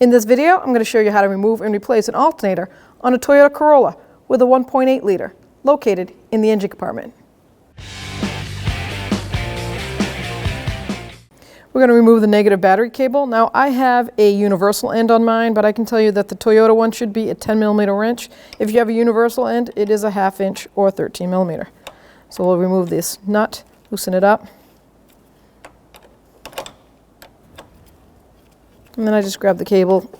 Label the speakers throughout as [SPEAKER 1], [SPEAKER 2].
[SPEAKER 1] In this video, I'm going to show you how to remove and replace an alternator on a Toyota Corolla with a 1.8 liter located in the engine compartment. We're going to remove the negative battery cable. Now I have a universal end on mine, but I can tell you that the Toyota one should be a 10mm wrench. If you have a universal end, it is a 1/2 inch or 13mm. So we'll remove this nut, loosen it up. And then I just grab the cable,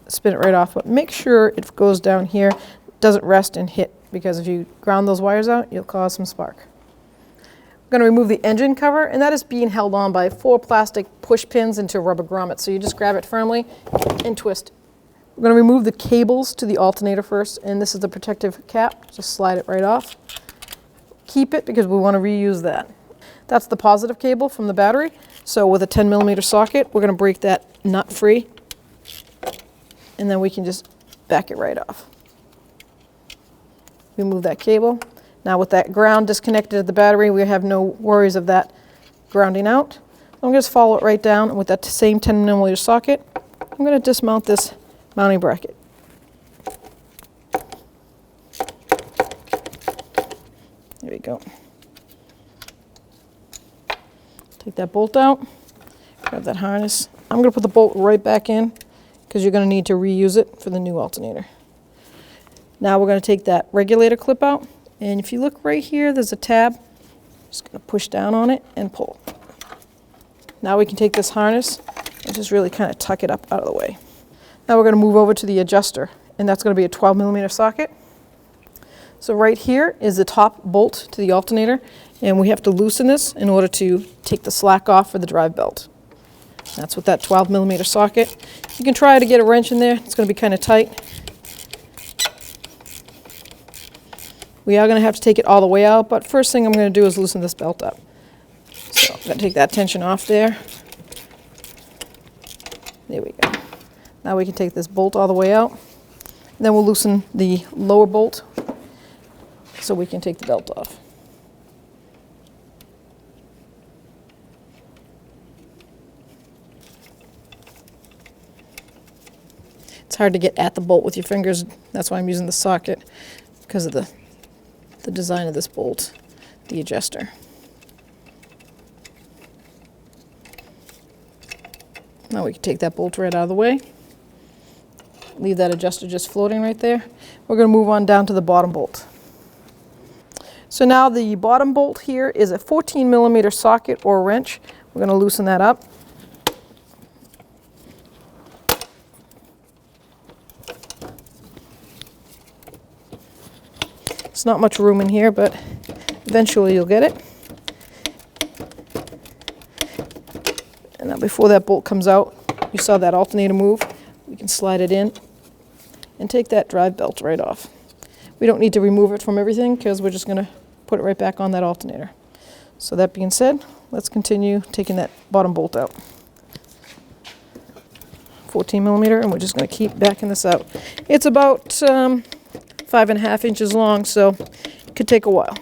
[SPEAKER 1] spin it right off, but make sure it goes down here, doesn't rest and hit, because if you ground those wires out, you'll cause some spark. I'm going to remove the engine cover, and that is being held on by 4 plastic push pins into rubber grommets. So you just grab it firmly and twist. We're going to remove the cables to the alternator first, and this is the protective cap. Just slide it right off. Keep it because we want to reuse that. That's the positive cable from the battery. So with a 10mm socket, we're going to break that nut free, and then we can just back it right off. Remove that cable. Now with that ground disconnected at the battery, we have no worries of that grounding out. I'm going to just follow it right down, and with that same 10mm socket, I'm going to dismount this mounting bracket. There we go. Take that bolt out, grab that harness. I'm going to put the bolt right back in because you're going to need to reuse it for the new alternator. Now we're going to take that regulator clip out, and if you look right here, there's a tab. Just going to push down on it and pull. Now we can take this harness and just really kind of tuck it up out of the way. Now we're going to move over to the adjuster, and that's going to be a 12mm socket. So right here is the top bolt to the alternator, and we have to loosen this in order to take the slack off for the drive belt. That's with that 12mm socket. You can try to get a wrench in there. It's going to be kind of tight. We are going to have to take it all the way out, but first thing I'm going to do is loosen this belt up. So I'm going to take that tension off there. There we go. Now we can take this bolt all the way out. Then we'll loosen the lower bolt so we can take the belt off. It's hard to get at the bolt with your fingers. That's why I'm using the socket, because of the design of this bolt, the adjuster. Now we can take that bolt right out of the way. Leave that adjuster just floating right there. We're going to move on down to the bottom bolt. So now the bottom bolt here is a 14mm socket or wrench. We're going to loosen that up. It's not much room in here, but eventually you'll get it. And now before that bolt comes out, you saw that alternator move. We can slide it in and take that drive belt right off. We don't need to remove it from everything because we're just going to put it right back on that alternator. So that being said, let's continue taking that bottom bolt out. 14mm, and we're just going to keep backing this out. It's about 5.5 inches long, so it could take a while.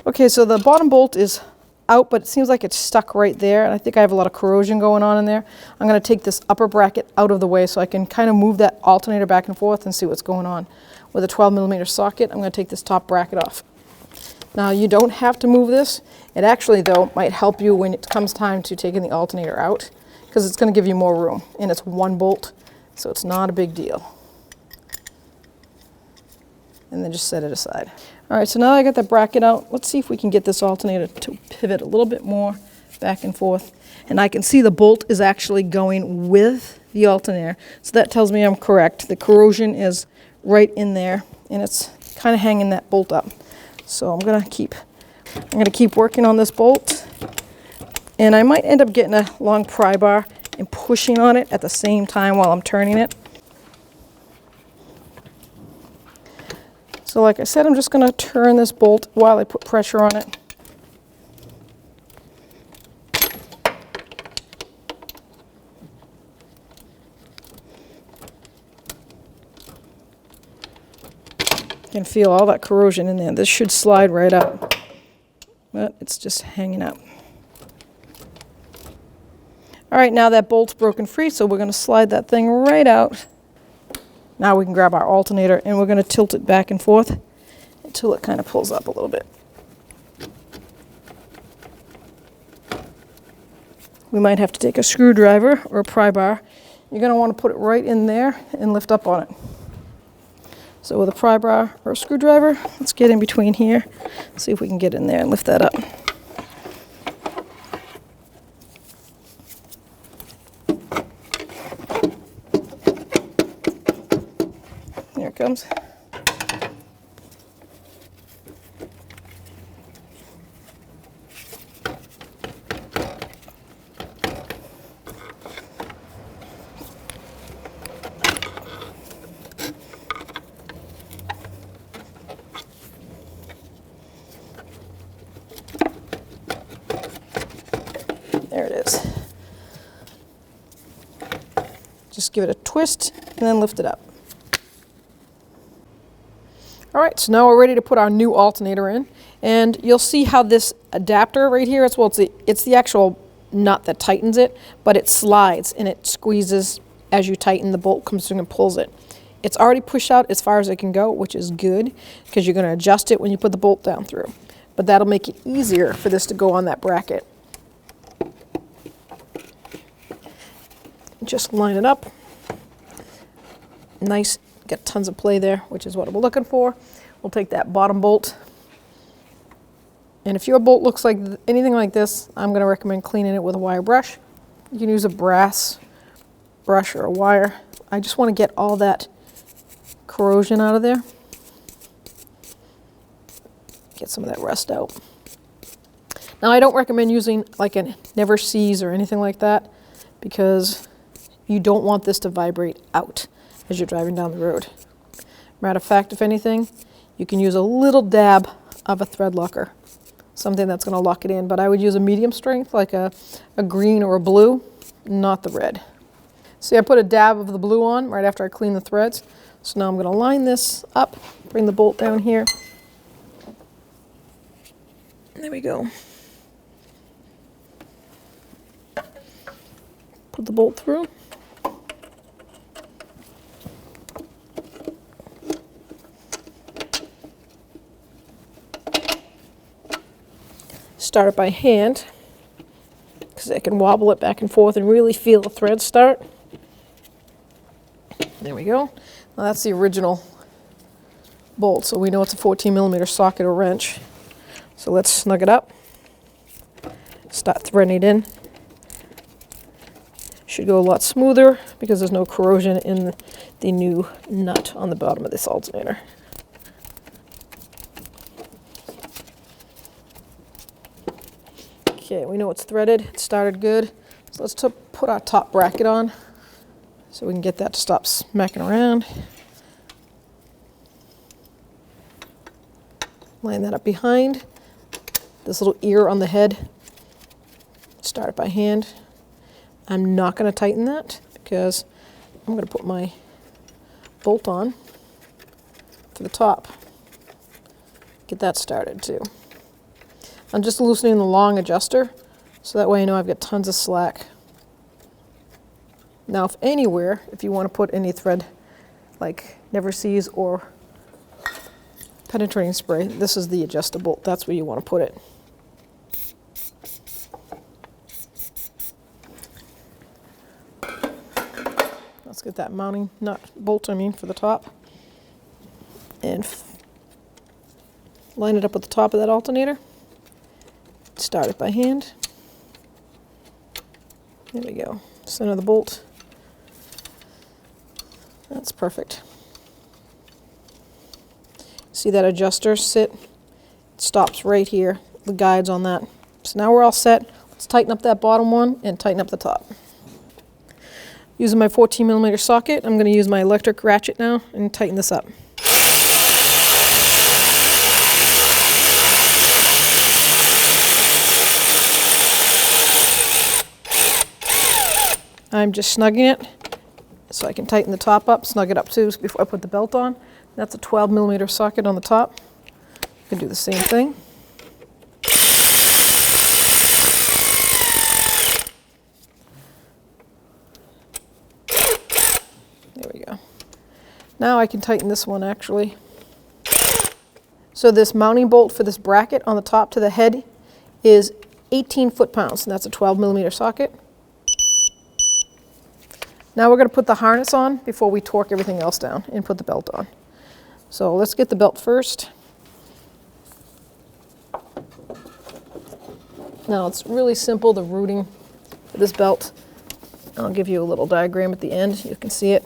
[SPEAKER 1] Okay, so the bottom bolt is out, but it seems like it's stuck right there, and I think I have a lot of corrosion going on in there. I'm going to take this upper bracket out of the way so I can kind of move that alternator back and forth and see what's going on. With a 12mm socket, I'm going to take this top bracket off. Now you don't have to move this. It actually, though, might help you when it comes time to taking the alternator out, because it's going to give you more room, and it's one bolt, so it's not a big deal. And then just set it aside. All right, so now I got the bracket out. Let's see if we can get this alternator to pivot a little bit more back and forth. And I can see the bolt is actually going with the alternator. So that tells me I'm correct. The corrosion is right in there, and it's kind of hanging that bolt up. So I'm gonna keep working on this bolt. And I might end up getting a long pry bar and pushing on it at the same time while I'm turning it. So like I said, I'm just going to turn this bolt while I put pressure on it. You can feel all that corrosion in there. This should slide right out, but it's just hanging out. All right, now that bolt's broken free, so we're going to slide that thing right out. Now we can grab our alternator and we're going to tilt it back and forth until it kind of pulls up a little bit. We might have to take a screwdriver or a pry bar. You're going to want to put it right in there and lift up on it. So with a pry bar or a screwdriver, let's get in between here, see if we can get in there and lift that up. There it comes. There it is. Just give it a twist and then lift it up. All right, so now we're ready to put our new alternator in, and you'll see how this adapter right here, it's the actual nut that tightens it, but it slides and it squeezes as you tighten. The bolt comes through and pulls it. It's already pushed out as far as it can go, which is good because you're going to adjust it when you put the bolt down through. But that'll make it easier for this to go on that bracket. Just line it up. Nice, got tons of play there, which is what we're looking for. We'll take that bottom bolt. And if your bolt looks like anything like this, I'm going to recommend cleaning it with a wire brush. You can use a brass brush or a wire. I just want to get all that corrosion out of there. Get some of that rust out. Now I don't recommend using like a never seize or anything like that because you don't want this to vibrate out as you're driving down the road. Matter of fact, if anything, you can use a little dab of a thread locker, something that's going to lock it in, but I would use a medium strength like a green or a blue, not the red. See, I put a dab of the blue on right after I clean the threads. So now I'm going to line this up, bring the bolt down here. There we go. Put the bolt through. Start it by hand because I can wobble it back and forth and really feel the thread start. There we go. Now that's the original bolt, so we know it's a 14mm socket or wrench. So let's snug it up, start threading it in. Should go a lot smoother because there's no corrosion in the new nut on the bottom of this alternator. Okay, we know it's threaded, it started good. So let's put our top bracket on so we can get that to stop smacking around. Line that up behind. This little ear on the head, start it by hand. I'm not going to tighten that because I'm going to put my bolt on for the top. Get that started too. I'm just loosening the long adjuster so that way I know I've got tons of slack. Now if you want to put any thread like never seize or penetrating spray, this is the adjustable. That's where you want to put it. Let's get that mounting bolt for the top and line it up with the top of that alternator. Start it by hand. There we go. Center the bolt. That's perfect. See that adjuster sit? It stops right here. The guide's on that. So now we're all set. Let's tighten up that bottom one and tighten up the top. Using my 14mm socket, I'm going to use my electric ratchet now and tighten this up. I'm just snugging it so I can tighten the top up, snug it up too before I put the belt on. That's a 12mm socket on the top. You can do the same thing. Now I can tighten this one actually. So this mounting bolt for this bracket on the top to the head is 18 foot-pounds, and that's a 12mm socket. Now we're going to put the harness on before we torque everything else down and put the belt on. So let's get the belt first. Now it's really simple, the routing for this belt. I'll give you a little diagram at the end, you can see it.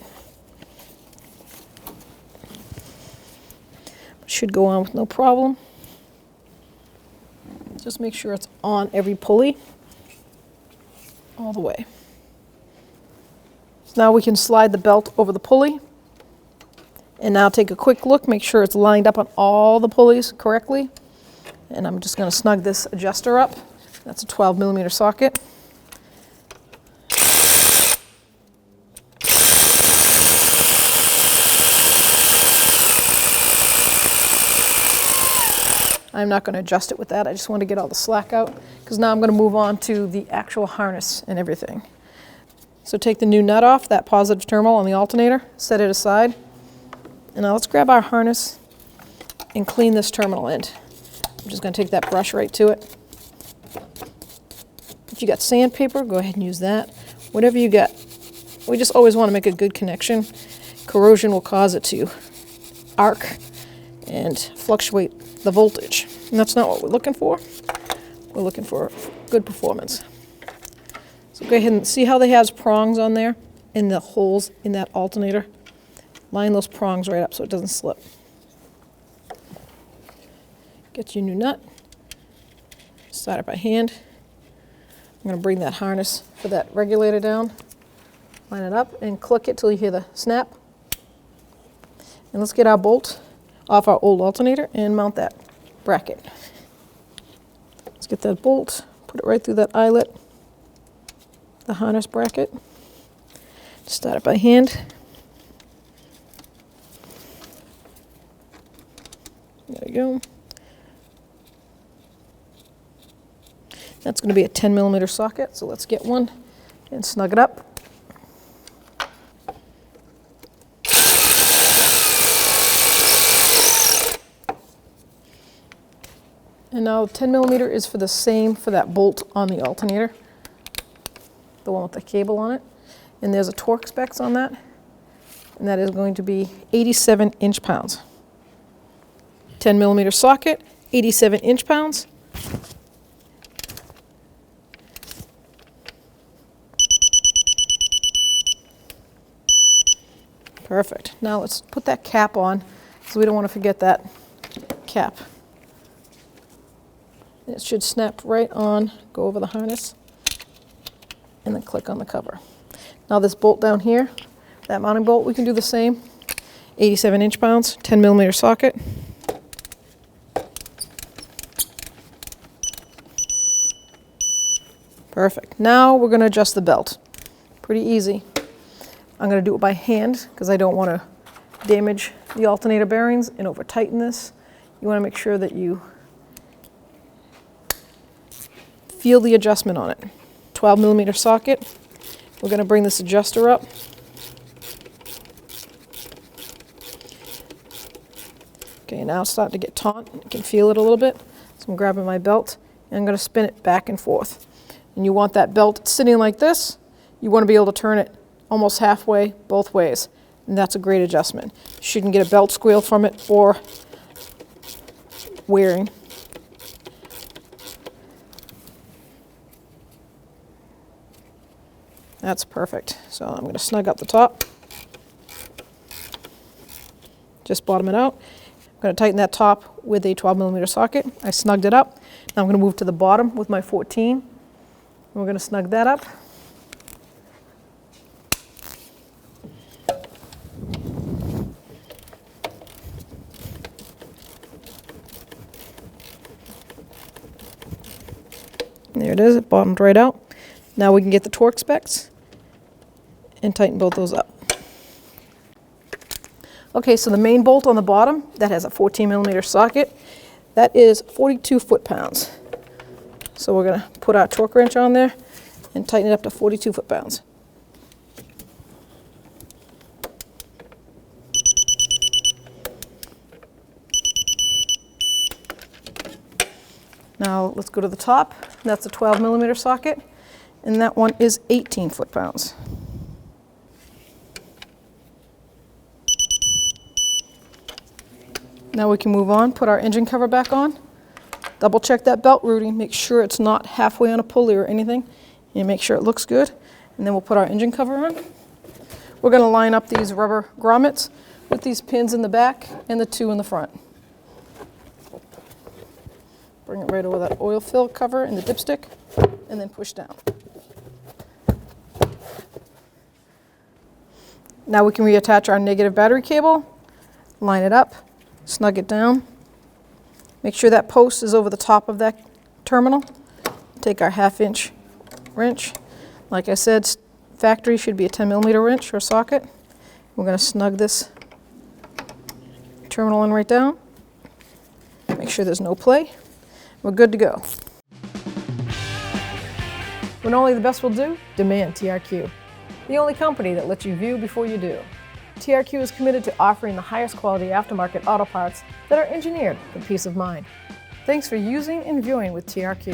[SPEAKER 1] Should go on with no problem. Just make sure it's on every pulley all the way. So now we can slide the belt over the pulley. And now take a quick look, make sure it's lined up on all the pulleys correctly. And I'm just going to snug this adjuster up. That's a 12mm socket. I'm not going to adjust it with that, I just want to get all the slack out, because now I'm going to move on to the actual harness and everything. So take the new nut off, that positive terminal on the alternator, set it aside, and now let's grab our harness and clean this terminal end. I'm just going to take that brush right to it. If you got sandpaper, go ahead and use that. Whatever you got. We just always want to make a good connection. Corrosion will cause it to arc and fluctuate the voltage. And that's not what we're looking for. We're looking for good performance. So go ahead and see how they have prongs on there in the holes in that alternator. Line those prongs right up so it doesn't slip. Get your new nut. Start it by hand. I'm going to bring that harness for that regulator down. Line it up and click it till you hear the snap. And let's get our bolt off our old alternator and mount that bracket. Let's get that bolt, put it right through that eyelet, the harness bracket. Start it by hand. There we go. That's going to be a 10mm socket, so let's get one and snug it up. And now 10mm is for the same for that bolt on the alternator, the one with the cable on it. And there's a torque specs on that, and that is going to be 87 inch-pounds. 10mm socket, 87 inch-pounds. Perfect. Now let's put that cap on, because we don't want to forget that cap. It should snap right on, go over the harness, and then click on the cover. Now this bolt down here, that mounting bolt, we can do the same. 87 inch-pounds, 10mm socket. Perfect. Now we're going to adjust the belt. Pretty easy. I'm going to do it by hand because I don't want to damage the alternator bearings and over tighten this. You want to make sure that you feel the adjustment on it. 12mm socket. We're going to bring this adjuster up. Okay, now it's starting to get taut. You can feel it a little bit. So I'm grabbing my belt and I'm going to spin it back and forth. And you want that belt sitting like this. You want to be able to turn it almost halfway both ways. And that's a great adjustment. You shouldn't get a belt squeal from it or wearing. That's perfect. So I'm going to snug up the top. Just bottom it out. I'm going to tighten that top with a 12mm socket. I snugged it up. Now I'm going to move to the bottom with my 14. We're going to snug that up. There it is, it bottomed right out. Now we can get the torque specs and tighten both those up. Okay, so the main bolt on the bottom, that has a 14mm socket, that is 42 foot-pounds. So we're going to put our torque wrench on there and tighten it up to 42 foot-pounds. Now let's go to the top. That's a 12mm socket, and that one is 18 foot-pounds. Now we can move on, put our engine cover back on, double check that belt routing, make sure it's not halfway on a pulley or anything, and make sure it looks good, and then we'll put our engine cover on. We're going to line up these rubber grommets with these pins in the back and the 2 in the front. Bring it right over that oil fill cover and the dipstick, and then push down. Now we can reattach our negative battery cable, line it up, snug it down. Make sure that post is over the top of that terminal. Take our 1/2" wrench. Like I said, factory should be a 10mm wrench or socket. We're going to snug this terminal in right down. Make sure there's no play. We're good to go. When only the best will do, demand TRQ. The only company that lets you view before you do. TRQ is committed to offering the highest quality aftermarket auto parts that are engineered for peace of mind. Thanks for using and viewing with TRQ.